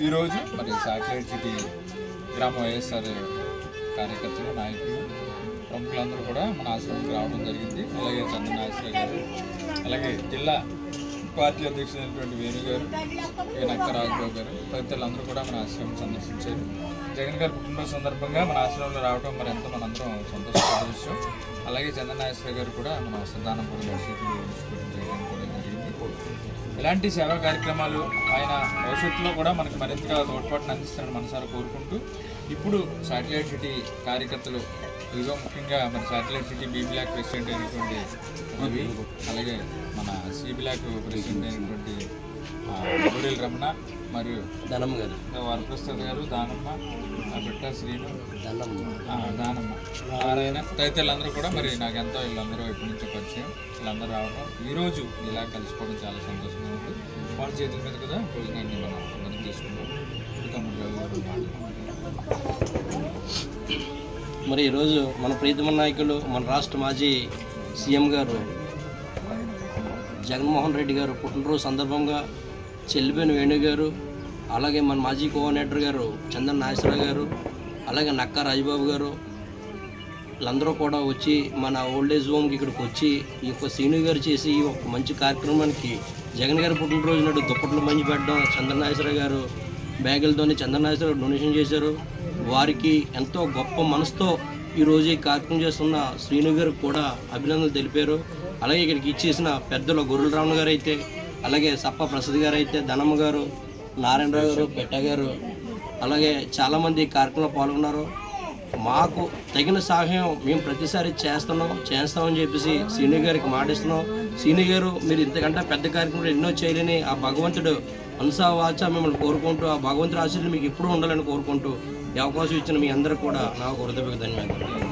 ఈరోజు మరి satellite city గ్రామ వైఎస్ఆర్ కార్యకర్తలు, నాయకులు, ప్రముఖులందరూ కూడా మన ఆశ్రమంకి రావడం జరిగింది. అలాగే చందన నాగేశ్వర గారు, అలాగే జిల్లా పార్టీ అధ్యక్షుడైనటువంటి వేణు గారు, నక్క రాజబాబు గారు తదితరులందరూ కూడా మన ఆశ్రమం సందర్శించారు. జగన్ గారి పుట్టినరోజు సందర్భంగా మన ఆశ్రమంలో రావడం మరి ఎంతో మనందరం సంతోషపడే విషయం. అలాగే చందన నాగేశ్వర గారు కూడా మన వస్త్రదానం కూడా చేయడం కూడా జరిగింది. ఇలాంటి సేవా కార్యక్రమాలు ఆయన భవిష్యత్తులో కూడా మనకి మరింతగా తోడ్పాటును అందిస్తారని మనసారా కోరుకుంటూ, ఇప్పుడు శాటిలైట్ సిటీ కార్యకర్తలు ఇదిగో ముఖ్యంగా మన satellite city B block president అయినటువంటి రవి, అలాగే మన సి బ్లాక్ ప్రెసిడెంట్ అయినటువంటి గోడెల రమణ మరియు దానమ్మ గారు, వరప్రసాద్ గారు, దానమ్మ, బిట్ట శ్రీను, దానమ్మ, నారాయణ తదితరులందరూ కూడా మరి నాకెంతో వీళ్ళందరూ ఇప్పటి నుంచో పరిచయం. వీళ్ళందరూ రావడం, ఈరోజు ఇలా కలిసిపోవడం చాలా సంతోషంగా ఉంది. వాళ్ళ చేతుల మీద కదా భోజనాన్ని మనం అందరం తీసుకుంటాం. మరి ఈరోజు మన ప్రీతమ నాయకులు, మన రాష్ట్ర మాజీ సీఎం గారు జగన్మోహన్ రెడ్డి గారు పుట్టినరోజు సందర్భంగా చెల్లిపోయిన వేణు గారు, అలాగే మన మాజీ కోఆర్డినేటర్ గారు చందన నాగేశ్వర గారు, అలాగే నక్క రాజబాబు గారు వీళ్ళందరూ కూడా వచ్చి మన ఓల్డేజ్ హోమ్కి ఇక్కడికి వచ్చి ఈ యొక్క శ్రీను గారు చేసి ఈ ఒక మంచి కార్యక్రమానికి జగన్ గారి పుట్టినరోజు నాడు దుప్పట్లు మంచి పెట్టడం, చందన నాగేశ్వర గారు బ్యాగులతోనే చందన నాగేశ్వర గారు డొనేషన్ చేశారు. వారికి ఎంతో గొప్ప మనసుతో ఈరోజు ఈ కార్యక్రమం చేస్తున్న శ్రీను గారికి కూడా అభినందనలు తెలిపారు. అలాగే ఇక్కడికి ఇచ్చేసిన పెద్దలు గొర్రెల రావణ గారు అయితే, అలాగే సప్ప ప్రసాద్ గారు అయితే, ధనమ్మ గారు, నారాయణరావు గారు, పెట్ట గారు, అలాగే చాలామంది ఈ కార్యక్రమంలో పాల్గొన్నారు. మాకు తగిన సహాయం మేము ప్రతిసారి చేస్తామని చెప్పేసి సీనియర్ గారికి మాటిస్తున్నాం. సీనియర్ గారు మీరు ఇంతకంటే పెద్ద కార్యక్రమాలు ఎన్నో చేయలేని ఆ భగవంతుడు మనసా వాచా మిమ్మల్ని కోరుకుంటూ, ఆ భగవంతుడి ఆశీర్వాదం మీకు ఎప్పుడూ ఉండాలని కోరుకుంటూ ఈ అవకాశం ఇచ్చిన మీ అందరూ కూడా నాకు హృదయపూర్వక ధన్యవాదాలు.